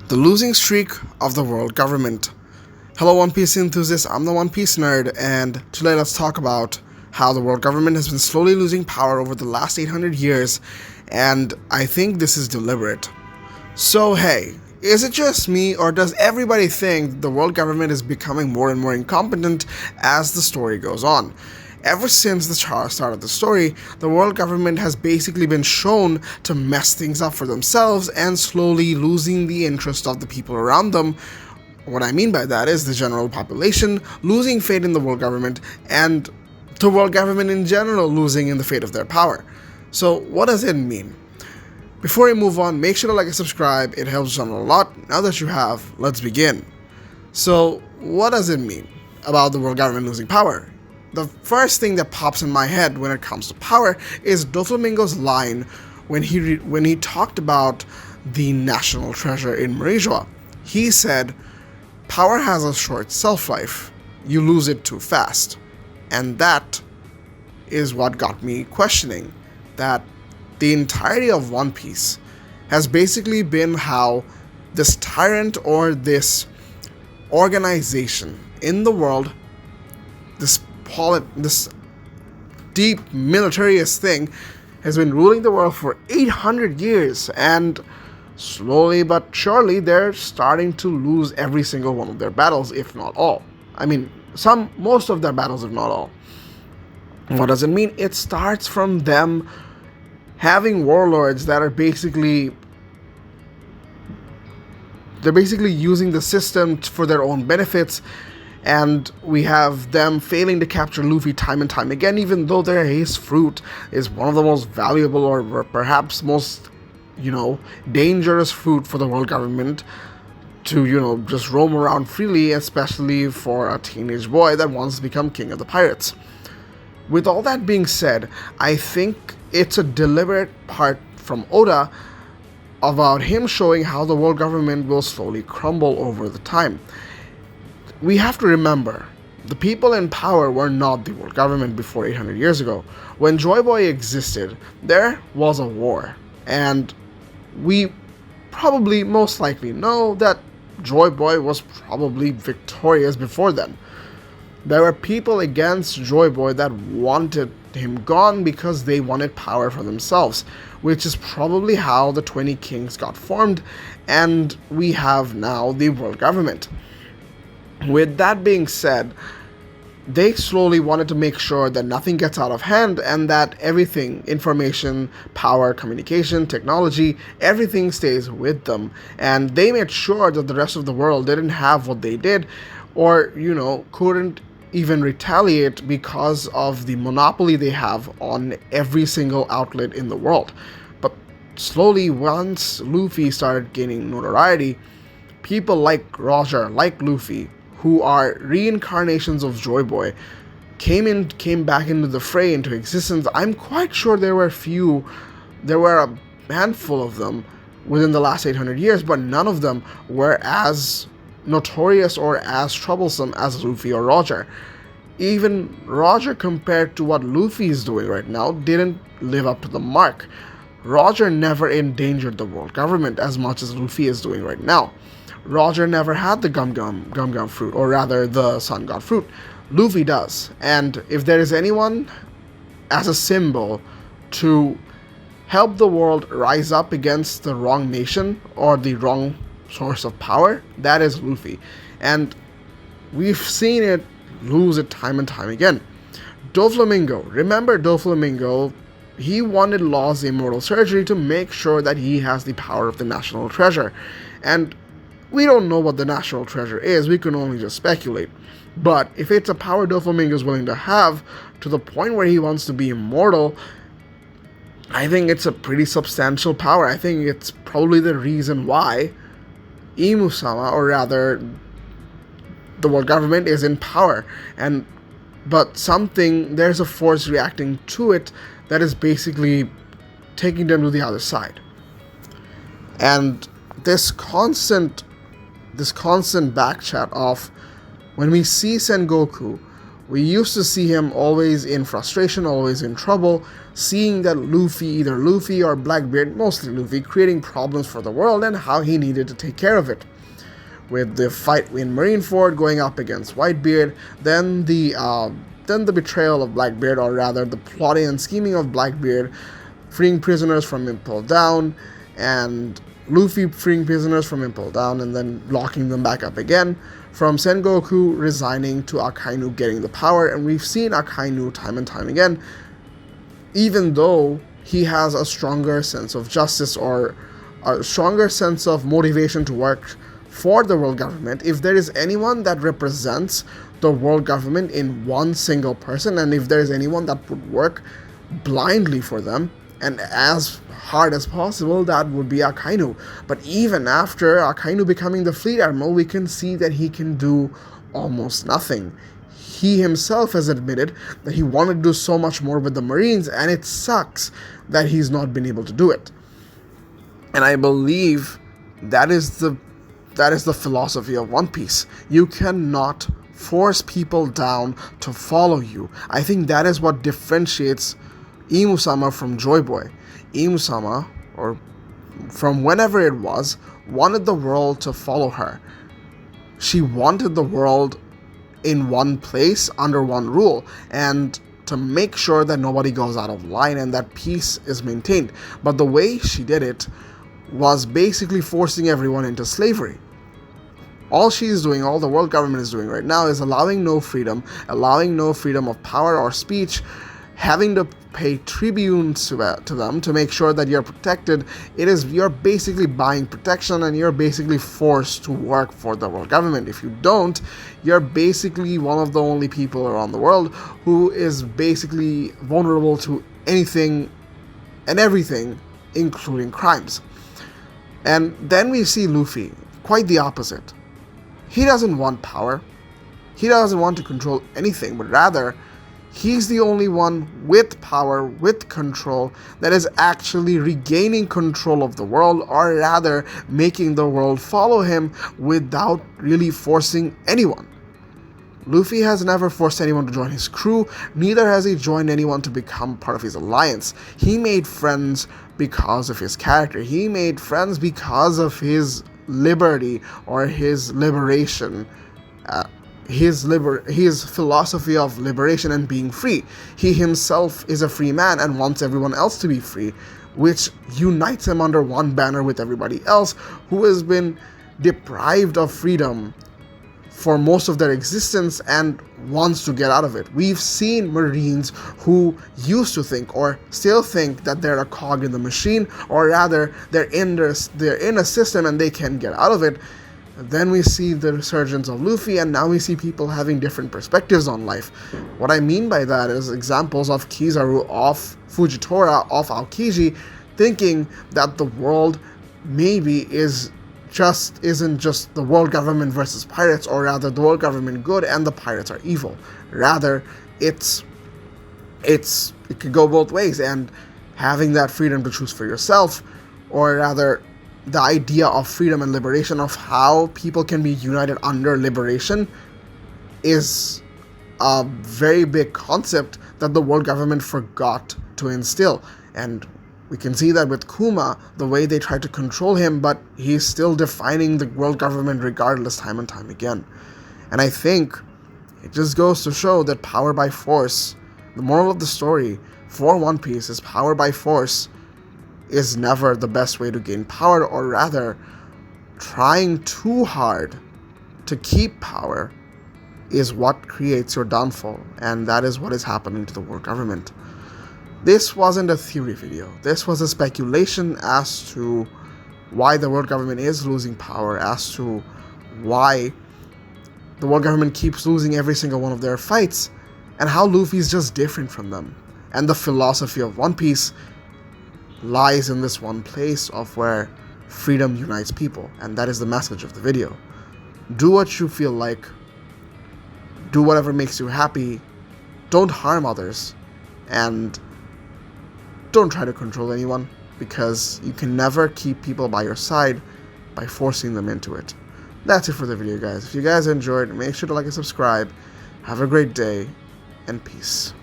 The losing streak of the world government. Hello, One Piece enthusiasts. I'm the One Piece nerd, and today let's talk about how the world government has been slowly losing power over the last 800 years, and I think this is deliberate. So, hey, is it just me, or does everybody think the world government is becoming more and more incompetent as the story goes on? Ever since the start of the story, the world government has basically been shown to mess things up for themselves and slowly losing the interest of the people around them. What I mean by that is the general population losing faith in the world government and the world government in general losing in the fate of their power. So, what does it mean? Before we move on, make sure to like and subscribe. It helps the channel a lot. Now that you have, let's begin. So, what does it mean about the world government losing power? The first thing that pops in my head when it comes to power is Doflamingo's line when he talked about the national treasure in Marizua. He said, "Power has a short shelf life. You lose it too fast." And that is what got me questioning that the entirety of One Piece has basically been how this tyrant or this organization in the world, this deep militarist thing, has been ruling the world for 800 years, and slowly but surely they're starting to lose every single one of their battles, if not all. I mean, most of their battles, if not all. What does it mean? It starts from them having warlords that are basically using the system for their own benefits, and we have them failing to capture Luffy time and time again, even though their ace fruit is one of the most valuable or perhaps most, dangerous fruit for the world government to, just roam around freely, especially for a teenage boy that wants to become king of the pirates. With all that being said, I think it's a deliberate part from Oda about him showing how the world government will slowly crumble over the time. We have to remember, the people in power were not the world government before 800 years ago. When Joy Boy existed, there was a war, and we probably most likely know that Joy Boy was probably victorious before then. There were people against Joy Boy that wanted him gone because they wanted power for themselves, which is probably how the 20 Kings got formed, and we have now the world government. With that being said, they slowly wanted to make sure that nothing gets out of hand and that everything, information, power, communication, technology, everything stays with them. And they made sure that the rest of the world didn't have what they did, or, couldn't even retaliate because of the monopoly they have on every single outlet in the world. But slowly, once Luffy started gaining notoriety, people like Roger, like Luffy, who are reincarnations of Joy Boy, came back into the fray, into existence. I'm quite sure there were a handful of them within the last 800 years, but none of them were as notorious or as troublesome as Luffy or Roger. Even Roger, compared to what Luffy is doing right now, didn't live up to the mark. Roger never endangered the world government as much as Luffy is doing right now. Roger never had the Gum Gum fruit, or rather the Sun God fruit. Luffy does. And if there is anyone as a symbol to help the world rise up against the wrong nation or the wrong source of power, that is Luffy. And we've seen it lose it time and time again. Doflamingo. Remember Doflamingo? He wanted Law's immortal surgery to make sure that he has the power of the national treasure. And we don't know what the national treasure is, we can only just speculate. But if it's a power Doflamingo is willing to have to the point where he wants to be immortal, I think it's a pretty substantial power. I think it's probably the reason why Imu-sama, or rather the world government, is in power. But there's a force reacting to it that is basically taking them to the other side. And this constant backchat of when we see Sengoku, We used to see him always in frustration, always in trouble, seeing that either Luffy or Blackbeard, mostly Luffy, creating problems for the world and how he needed to take care of it. With the fight in Marineford going up against Whitebeard, then the betrayal of Blackbeard, or rather the plotting and scheming of Blackbeard, freeing prisoners from Impel Down, and Luffy freeing prisoners from Impel Down and then locking them back up again, from Sengoku resigning to Akainu getting the power, and we've seen Akainu time and time again, even though he has a stronger sense of justice or a stronger sense of motivation to work for the world government, if there is anyone that represents the world government in one single person, and if there is anyone that would work blindly for them and as hard as possible, that would be Akainu. But even after Akainu becoming the fleet admiral, we can see that he can do almost nothing. He himself has admitted that he wanted to do so much more with the Marines, and it sucks that he's not been able to do it. And I believe that is the philosophy of One Piece. You cannot force people down to follow you. I think that is what differentiates Imu-sama from Joy Boy. Imu-sama, or from whenever it was, wanted the world to follow her. She wanted the world in one place, under one rule, and to make sure that nobody goes out of line and that peace is maintained. But the way she did it was basically forcing everyone into slavery. All she's doing, all the world government is doing right now, is allowing no freedom of power or speech, having to pay tribunes to them to make sure that you're protected. You're basically buying protection, and you're basically forced to work for the world government. If you don't, you're basically one of the only people around the world who is basically vulnerable to anything and everything, including crimes. And then we see Luffy, quite the opposite. He doesn't want power. He doesn't want to control anything, but rather, he's the only one with power, with control, that is actually regaining control of the world, or rather, making the world follow him without really forcing anyone. Luffy has never forced anyone to join his crew, neither has he joined anyone to become part of his alliance. He made friends because of his character. He made friends because of his liberty, or his liberation, his philosophy of liberation and being free. He himself is a free man and wants everyone else to be free, which unites him under one banner with everybody else who has been deprived of freedom for most of their existence and wants to get out of it. We've seen Marines who used to think, or still think, that they're a cog in the machine, or rather they're in a system and they can get out of it. Then we see the resurgence of Luffy, and now we see people having different perspectives on life. What I mean by that is examples of Kizaru, of Fujitora, of Aokiji, thinking that the world maybe isn't just the world government versus pirates, or rather the world government good and the pirates are evil. Rather, it could go both ways, and having that freedom to choose for yourself, or rather the idea of freedom and liberation, of how people can be united under liberation, is a very big concept that the world government forgot to instill. And we can see that with Kuma, the way they try to control him, but he's still defining the world government regardless, time and time again. And I think it just goes to show that power by force, the moral of the story for One Piece is power by force is never the best way to gain power, or rather, trying too hard to keep power is what creates your downfall, and that is what is happening to the world government. This wasn't a theory video. This was a speculation as to why the world government is losing power, as to why the world government keeps losing every single one of their fights, and how Luffy's just different from them. And the philosophy of One Piece lies in this one place of where freedom unites people, and that is the message of the video. Do what you feel like. Do whatever makes you happy. Don't harm others, and don't try to control anyone, because you can never keep people by your side by forcing them into it. That's it for the video, guys. If you guys enjoyed, make sure to like and subscribe. Have a great day. and peace.